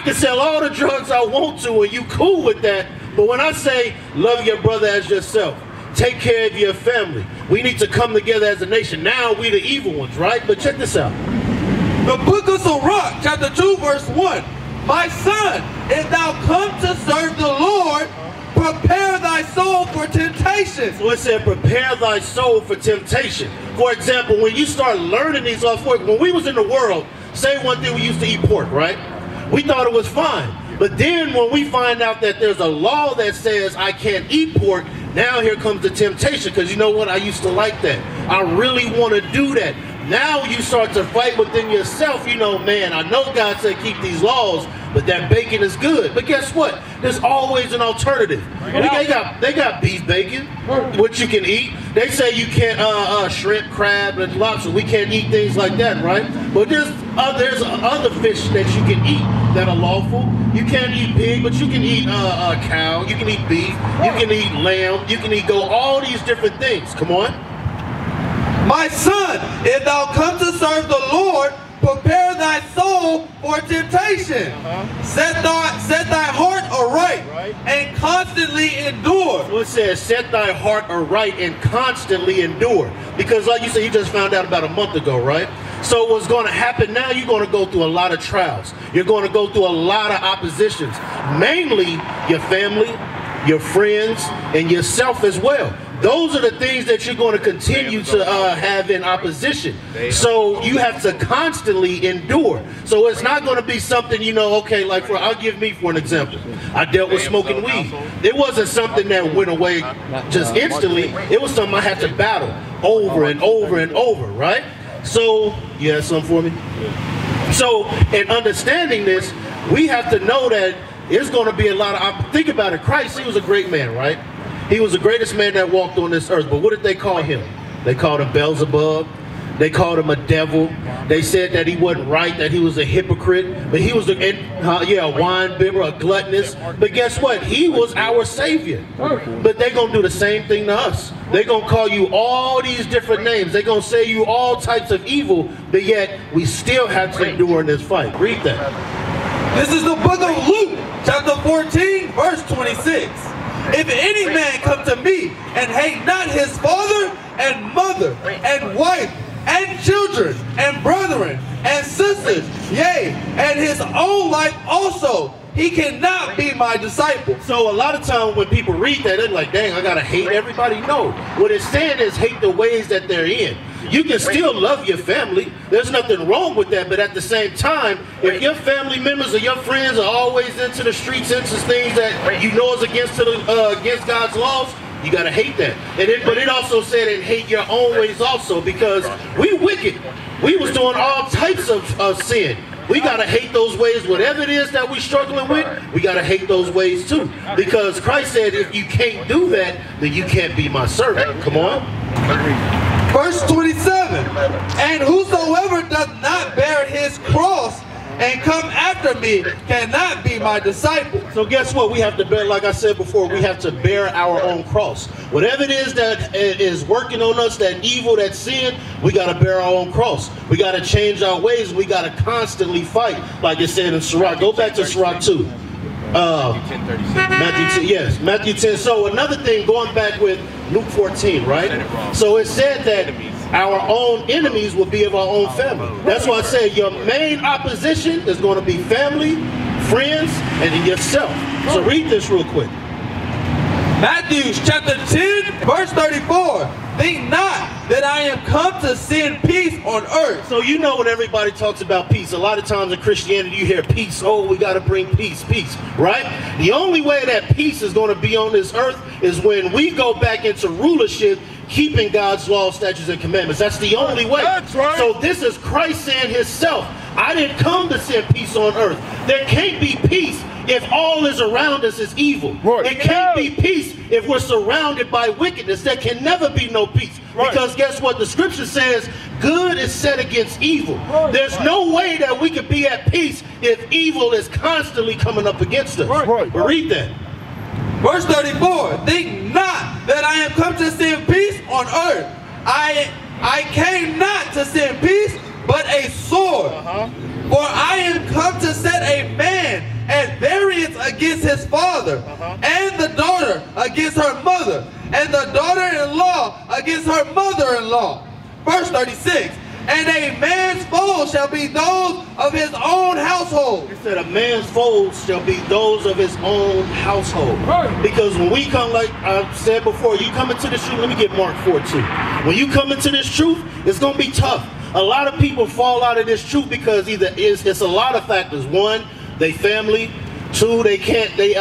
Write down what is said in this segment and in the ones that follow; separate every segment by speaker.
Speaker 1: can sell all the drugs I want to and you cool with that, but when I say love your brother as yourself, take care of your family, we need to come together as a nation. Now we the evil ones, right? But check this out.
Speaker 2: The book of Sirach, chapter 2, verse 1. My son, if thou come to serve the Lord, prepare thy soul for temptation.
Speaker 1: So it said, prepare thy soul for temptation. For example, when you start learning these off work, when we was in the world, say one thing, we used to eat pork, right? We thought it was fine. But then when we find out that there's a law that says I can't eat pork, now here comes the temptation, because you know what? I used to like that. I really want to do that. Now you start to fight within yourself, you know, man, I know God said keep these laws, but that bacon is good. But guess what? There's always an alternative. They got beef bacon, which you can eat. They say you can't shrimp, crab, and lobster. We can't eat things like that, right? But there's other fish that you can eat that are lawful. You can't eat pig, but you can eat cow. You can eat beef. You can eat lamb. You can eat goat. All these different things. Come on.
Speaker 2: My son, if thou come to serve the Lord, prepare thy soul for temptation. Set thy heart aright and constantly endure.
Speaker 1: So it says, set thy heart aright and constantly endure. Because like you said, you just found out about a month ago, right? So what's going to happen now, you're going to go through a lot of trials. You're going to go through a lot of oppositions. Mainly your family, your friends, and yourself as well. Those are the things that you're going to continue to have in opposition. So you have to constantly endure. So it's not going to be something, you know, okay, like I'll give me for an example. I dealt with smoking weed. It wasn't something that went away just instantly. It was something I had to battle over and over and over, right? So, you have something for me? So, in understanding this, we have to know that there's going to be a lot of, think about it, Christ, he was a great man, right? He was the greatest man that walked on this earth. But what did they call him? They called him Beelzebub. They called him a devil. They said that he wasn't right, that he was a hypocrite. But he was a wine bibber, a gluttonous. But guess what? He was our savior. But they're going to do the same thing to us. They're going to call you all these different names. They're going to say you all types of evil. But yet, we still have to endure in this fight. Read that.
Speaker 2: This is the book of Luke, chapter 14, verse 26. If any man come to me and hate not his father and mother and wife and children and brethren and sisters, yea, and his own life also, he cannot be my disciple.
Speaker 1: So a lot of times when people read that, they're like, dang, I gotta hate everybody. No, what it's saying is hate the ways that they're in. You can still love your family. There's nothing wrong with that. But at the same time, if your family members or your friends are always into the streets, into things that you know is against God's laws, you gotta hate that. But it also said, and hate your own ways also, because we wicked. We was doing all types of sin. We gotta hate those ways. Whatever it is that we're struggling with, we gotta hate those ways too. Because Christ said, if you can't do that, then you can't be my servant. Come on.
Speaker 2: Verse 27, and whosoever does not bear his cross and come after me cannot be my disciple.
Speaker 1: So guess what? We have to bear, like I said before, we have to bear our own cross. Whatever it is that is working on us, that evil, that sin, we got to bear our own cross. We got to change our ways. We got to constantly fight, like it said in Sirach. Go back to Sirach 2. Matthew 10, yes, Matthew 10. So another thing, going back with Luke 14, right? So it said that our own enemies will be of our own family. That's why I say your main opposition is going to be family, friends, and yourself. So read this real quick.
Speaker 2: Matthew chapter 10, verse 34. Think not that I am come to send peace on earth.
Speaker 1: So you know when everybody talks about peace, a lot of times in Christianity you hear peace. Oh, we got to bring peace, peace, right? The only way that peace is going to be on this earth is when we go back into rulership, keeping God's law, statutes, and commandments. That's the only way.
Speaker 2: That's right.
Speaker 1: So this is Christ saying himself, I didn't come to send peace on earth. There can't be peace if all is around us is evil.
Speaker 3: Right.
Speaker 1: It can't be peace if we're surrounded by wickedness. There can never be no peace. Right. Because guess what? The scripture says good is set against evil. Right. There's no way that we could be at peace if evil is constantly coming up against us.
Speaker 3: Right.
Speaker 1: But read that.
Speaker 2: Verse 34. Think not that I am come to send peace on earth. I came not to send peace, but a sword. For I am come to set a man against her mother-in-law. Verse 36. And a man's foes shall be those of his own household.
Speaker 1: It said a man's foes shall be those of his own household.
Speaker 3: Right.
Speaker 1: Because when we come, like I said before, you come into this truth, let me get Mark 4:2. When you come into this truth, it's going to be tough. A lot of people fall out of this truth because either it's a lot of factors. One, they family. Two, they can't get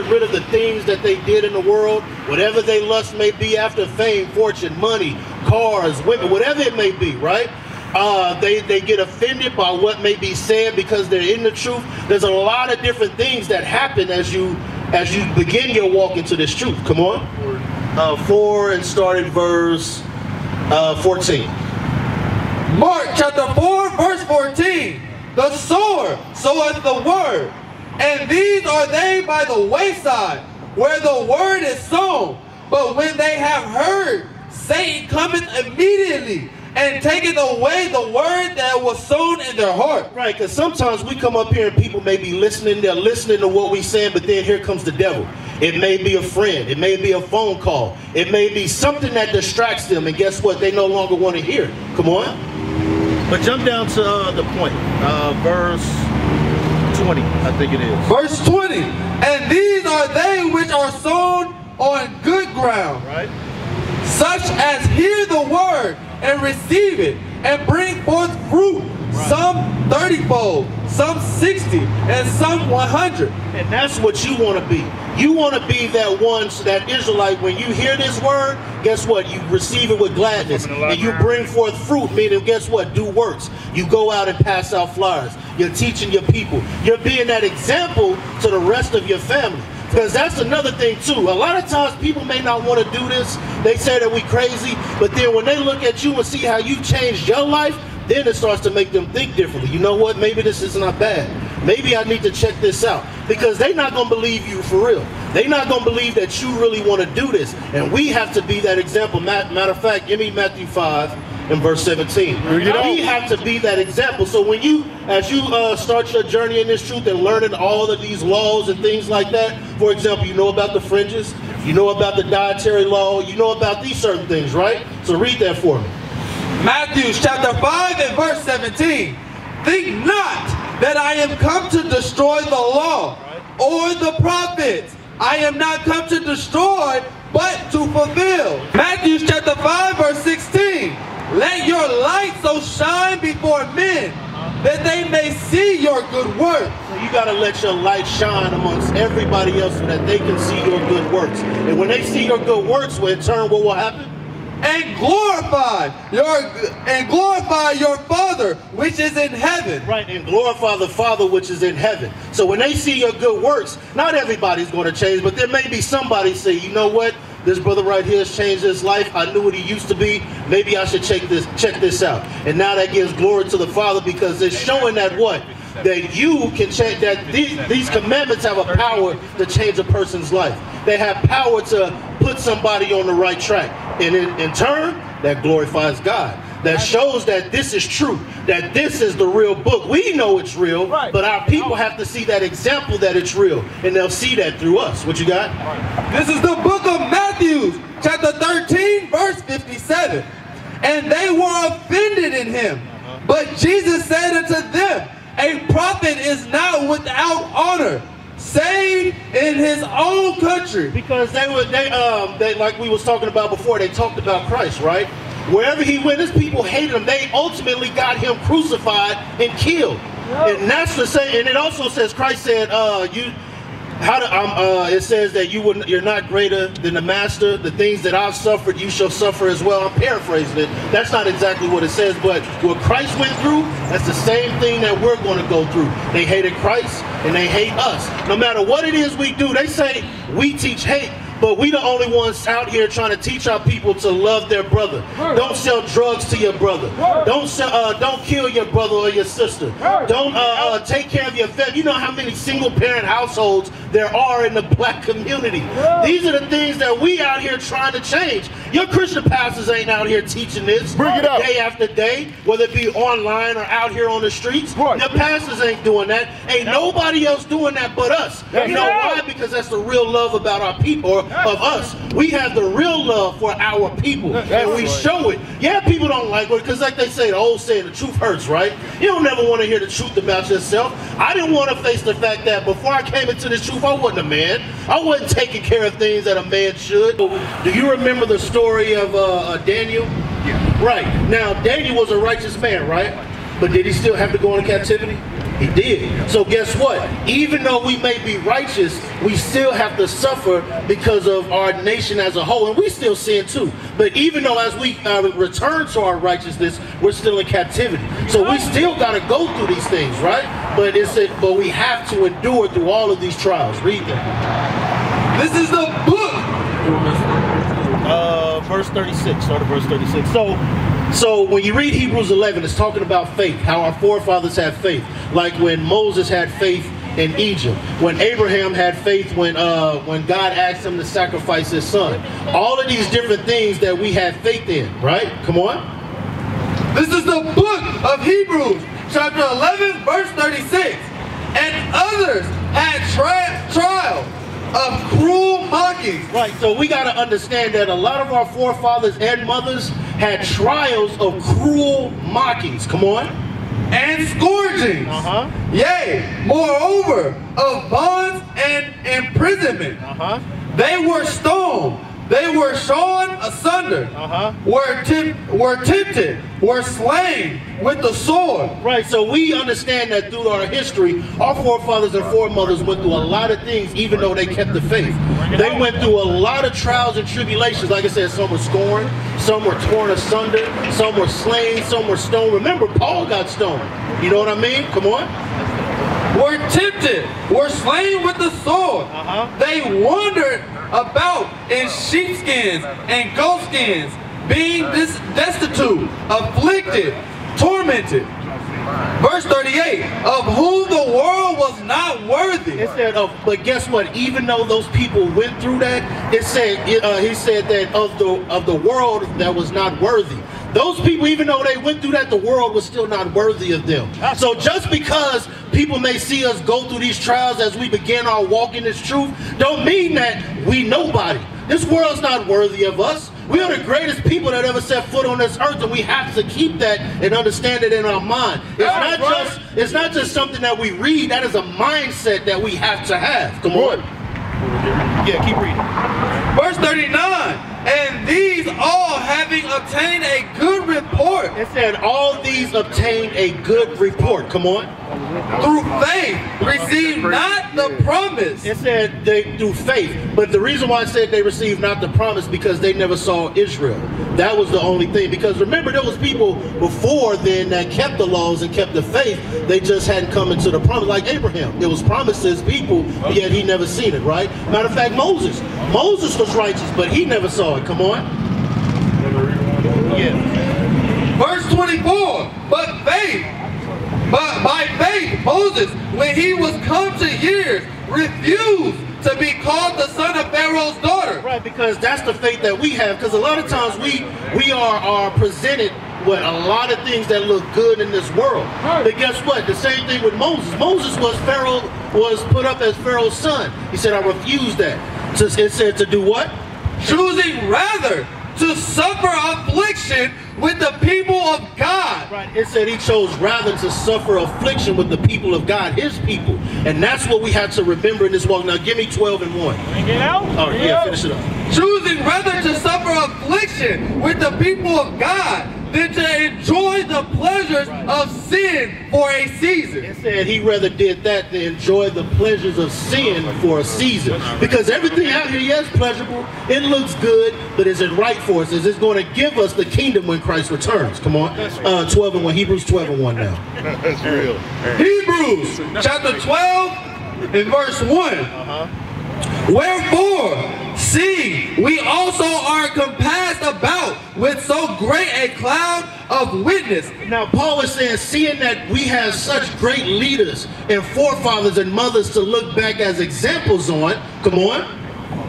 Speaker 1: rid of the things that they did in the world. Whatever they lust may be after, fame, fortune, money, cars, women, whatever it may be, right? They get offended by what may be said because they're in the truth. There's a lot of different things that happen as you begin your walk into this truth. Come on. 4 and start at verse 14.
Speaker 2: Mark chapter 4, verse 14. The sower soweth the word, and these are they by the wayside, where the word is sown. But when they have heard, Satan cometh immediately, and taketh away the word that was sown in their heart.
Speaker 1: Right, because sometimes we come up here and people may be listening, they're listening to what we're saying, but then here comes the devil. It may be a friend, it may be a phone call, it may be something that distracts them, and guess what? They no longer want to hear. Come on. But jump down to the point, verse 20, I think it is.
Speaker 2: Verse 20, and these are they which are sown on good ground,
Speaker 1: Right.
Speaker 2: such as hear the word and receive it, and bring forth fruit, some 30-fold, some 60, and some 100.
Speaker 1: And that's what you want to be. You want to be that one, that Israelite, when you hear this word, guess what? You receive it with gladness. And you bring forth fruit, meaning guess what? Do works. You go out and pass out flyers. You're teaching your people. You're being that example to the rest of your family. Because that's another thing too. A lot of times people may not want to do this. They say that we crazy. But then when they look at you and see how you changed your life, then it starts to make them think differently. You know what? Maybe this is not bad. Maybe I need to check this out. Because they're not going to believe you for real. They're not going to believe that you really want to do this. And we have to be that example. Matter of fact, give me Matthew 5 and verse 17. We have to be that example. So when as you start your journey in this truth and learning all of these laws and things like that, for example, you know about the fringes, you know about the dietary law, you know about these certain things, right? So read that for me.
Speaker 2: Matthew chapter 5 and verse 17. Think not that I am come to destroy the law or the prophets. I am not come to destroy, but to fulfill. Matthew chapter 5 verse 16. Let your light so shine before men that they may see your good works.
Speaker 1: So you got to let your light shine amongst everybody else so that they can see your good works. And when they see your good works, well, in turn, what will happen?
Speaker 2: And glorify your Father which is in heaven.
Speaker 1: Right, and glorify the Father which is in heaven. So when they see your good works, not everybody's going to change, but there may be somebody say, you know what? This brother right here has changed his life. I knew what he used to be. Maybe I should check this out. And now that gives glory to the Father because it's showing that what? That you can change, that these commandments have a power to change a person's life. They have power to put somebody on the right track. And in turn, that glorifies God. That shows that this is true, that this is the real book. We know it's real, but our people have to see that example that it's real. And they'll see that through us. What you got?
Speaker 2: This is the book of Matthew, chapter 13, verse 57. And they were offended in him. But Jesus said unto them, a prophet is not without honor, save in his own country.
Speaker 1: Because they like we was talking about before, they talked about Christ, right? Wherever he went, his people hated him. They ultimately got him crucified and killed. And that's the same. And it also says, Christ said, it says that you're not greater than the master. The things that I've suffered, you shall suffer as well. I'm paraphrasing it. That's not exactly what it says, but what Christ went through, that's the same thing that we're going to go through. They hated Christ and they hate us. No matter what it is we do, they say we teach hate. But we the only ones out here trying to teach our people to love their brother. Don't sell drugs to your brother. Don't kill your brother or your sister. Don't take care of your family. You know how many single parent households there are in the black community. These are the things that we out here trying to change. Your Christian pastors ain't out here teaching this day after day, whether it be online or out here on the streets. Your pastors ain't doing that. Ain't nobody else doing that but us. You know why? Because that's the real love about our people, or of us. We have the real love for our people, and we show it. Yeah, people don't like it because, like they say, the old saying, the truth hurts, right? You don't never want to hear the truth about yourself. I didn't want to face the fact that before I came into this truth, I wasn't a man. I wasn't taking care of things that a man should. Do you remember the story of Daniel? Yeah. Right. Now, Daniel was a righteous man, right? But did he still have to go into captivity? He did. So guess what? Even though we may be righteous, we still have to suffer because of our nation as a whole. And we still sin too. But even though as we return to our righteousness, we're still in captivity. So we still got to go through these things, right? But but we have to endure through all of these trials. Read that.
Speaker 2: This is the book.
Speaker 1: Verse 36. Start at verse 36. So when you read Hebrews 11, it's talking about faith, how our forefathers had faith. Like when Moses had faith in Egypt, when Abraham had faith when God asked him to sacrifice his son. All of these different things that we have faith in, right? Come on.
Speaker 2: This is the book of Hebrews, chapter 11, verse 36. And others had trials of cruel mockings.
Speaker 1: Right, so we got to understand that a lot of our forefathers and mothers had trials of cruel mockings. Come on.
Speaker 2: And scourgings. Yea, moreover, of bonds and imprisonment. They were stoned. They were shorn asunder, were tempted, were slain with the sword.
Speaker 1: Right, so we understand that through our history, our forefathers and foremothers went through a lot of things even though they kept the faith. They went through a lot of trials and tribulations. Like I said, some were scorned, some were torn asunder, some were slain, some were stoned. Remember, Paul got stoned. You know what I mean? Come on.
Speaker 2: Were tempted, were slain with the sword. They wandered about in sheepskins and goatskins, being destitute, afflicted, tormented. Verse 38, of whom the world was not worthy.
Speaker 1: It said, but guess what? Even though those people went through that, it said he said that of the world that was not worthy. Those people, even though they went through that, the world was still not worthy of them. So just because people may see us go through these trials as we begin our walk in this truth, don't mean that we nobody. This world's not worthy of us. We are the greatest people that ever set foot on this earth, and we have to keep that and understand it in our mind. It's not just something that we read. That is a mindset that we have to have. Come on. Yeah, keep reading.
Speaker 2: Verse 39. And these all having obtained a good report.
Speaker 1: It said all these obtained a good report. Come on.
Speaker 2: Through faith received not the promise.
Speaker 1: It said they through faith. But the reason why I said they received not the promise, because they never saw Israel. That was the only thing. Because remember, there was people before then that kept the laws and kept the faith. They just hadn't come into the promise. Like Abraham. It was promised to his people, yet he never seen it, right? Matter of fact, Moses was righteous, but he never saw it. Come on. Yeah.
Speaker 2: Verse 24. But by faith, Moses, when he was come to years, refused to be called the son of Pharaoh's daughter.
Speaker 1: Right, because that's the faith that we have. Because a lot of times we are presented with a lot of things that look good in this world. But guess what? The same thing with Moses. Moses was put up as Pharaoh's son. He said, I refuse that. So it said to do what?
Speaker 2: Choosing rather to suffer affliction with the people of God.
Speaker 1: Right. It said he chose rather to suffer affliction with the people of God, his people. And that's what we have to remember in this walk. Now give me 12 and 1.
Speaker 3: Get out?
Speaker 1: All right, yeah, finish it up.
Speaker 2: Choosing rather to suffer affliction with the people of God than to enjoy the pleasures of sin for a season.
Speaker 1: It said he rather did that than enjoy the pleasures of sin for a season. Because everything out here, yes, pleasurable, it looks good, but is it right for us? Is it going to give us the kingdom when Christ returns? Come on. 12 and 1. Hebrews 12 and 1 now.
Speaker 3: That's real.
Speaker 2: Hebrews chapter 12 and verse 1. Wherefore, seeing we also are compassed about with so great a cloud of witness.
Speaker 1: Now Paul is saying, seeing that we have such great leaders and forefathers and mothers to look back as examples on, come on.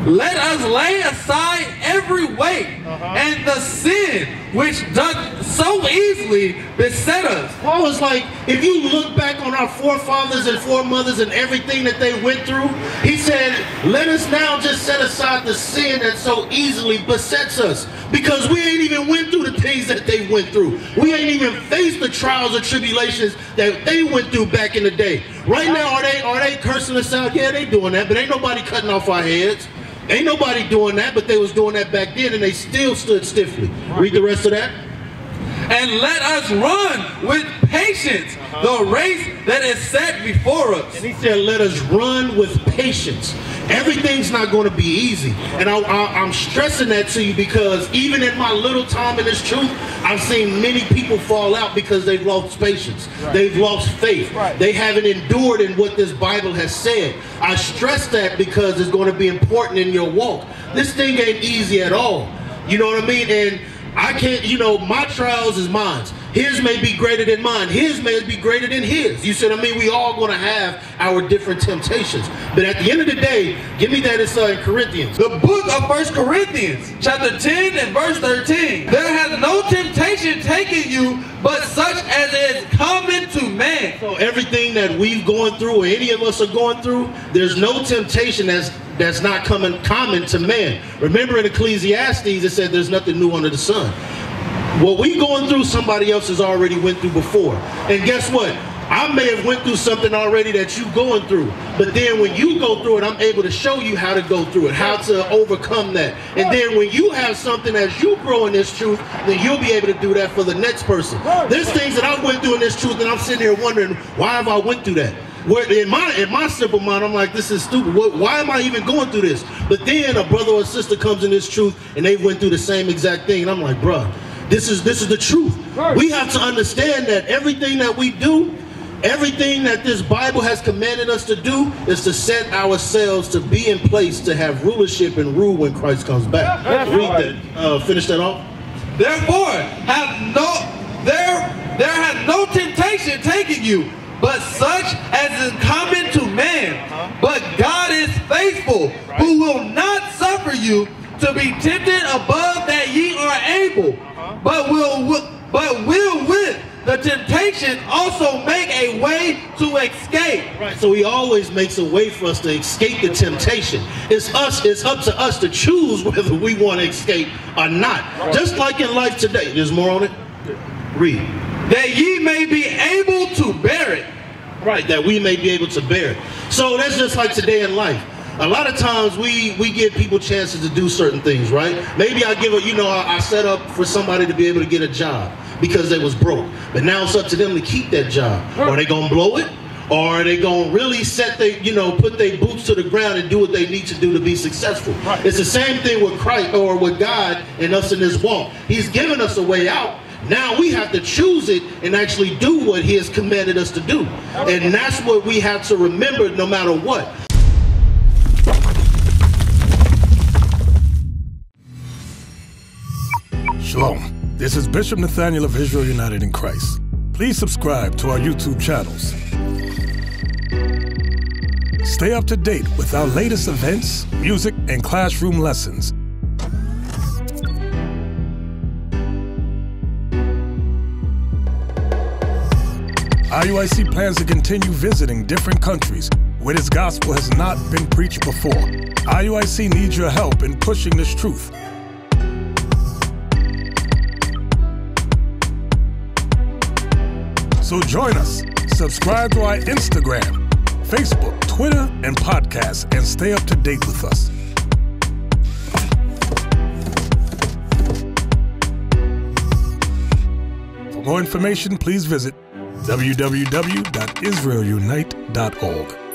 Speaker 2: Let us lay aside every weight and the sin which doth so easily beset us.
Speaker 1: Paul is like, if you look back on our forefathers and foremothers and everything that they went through, he said, let us now just set aside the sin that so easily besets us. Because we ain't even went through the things that they went through. We ain't even faced the trials or tribulations that they went through back in the day. Right now, are they cursing us out? Yeah, they doing that, but ain't nobody cutting off our heads. Ain't nobody doing that, but they was doing that back then, and they still stood stiffly. Read the rest of that.
Speaker 2: And let us run with patience the race that is set before us.
Speaker 1: And he said, let us run with patience. Everything's not going to be easy. And I'm stressing that to you because even in my little time in this truth, I've seen many people fall out because they've lost patience. Right. They've lost faith. Right. They haven't endured in what this Bible has said. I stress that because it's going to be important in your walk. This thing ain't easy at all. You know what I mean? And I can't, you know, my trials is mine. His may be greater than mine. His may be greater than his. You see what I mean? We all going to have our different temptations. But at the end of the day, give me that it's in Corinthians.
Speaker 2: The book of 1 Corinthians, chapter 10 and verse 13. There has no temptation taken you, but such as is common to man.
Speaker 1: So everything that we've gone through, or any of us are going through, there's no temptation that's not common to man. Remember in Ecclesiastes, it said there's nothing new under the sun. What we going through, somebody else has already went through before. And guess what? I may have went through something already that you going through. But then when you go through it, I'm able to show you how to go through it, how to overcome that. And then when you have something as you grow in this truth, then you'll be able to do that for the next person. There's things that I went through in this truth and I'm sitting here wondering, why have I went through that? Where in my simple mind, I'm like, this is stupid. Why am I even going through this? But then a brother or sister comes in this truth and they went through the same exact thing. And I'm like, bruh, this is the truth. We have to understand that everything that we do, everything that this Bible has commanded us to do is to set ourselves to be in place to have rulership and rule when Christ comes back. Read that. Finish that off.
Speaker 2: Therefore, there has no temptation taken you, but such as is common to man. But God is faithful, who will not suffer you to be tempted above that ye are able, but will with the temptation also make a way to escape.
Speaker 1: Right. So he always makes a way for us to escape the temptation. It's up to us to choose whether we want to escape or not. Just like in life today. There's more on it? Read.
Speaker 2: That ye may be able to bear it.
Speaker 1: Right, that we may be able to bear it. So that's just like today in life. A lot of times we give people chances to do certain things, right? Maybe I set up for somebody to be able to get a job because they was broke. But now it's up to them to keep that job. Are they gonna blow it? Or are they gonna really put their boots to the ground and do what they need to do to be successful? Right. It's the same thing with Christ or with God and us in this walk. He's given us a way out. Now we have to choose it and actually do what he has commanded us to do. And that's what we have to remember no matter what.
Speaker 3: Shalom. This is Bishop Nathaniel of Israel United in Christ. Please subscribe to our YouTube channels. Stay up to date with our latest events, music, and classroom lessons. IUIC plans to continue visiting different countries where this gospel has not been preached before. IUIC needs your help in pushing this truth. So join us. Subscribe to our Instagram, Facebook, Twitter, and podcasts, and stay up to date with us. For more information, please visit www.israelunite.org.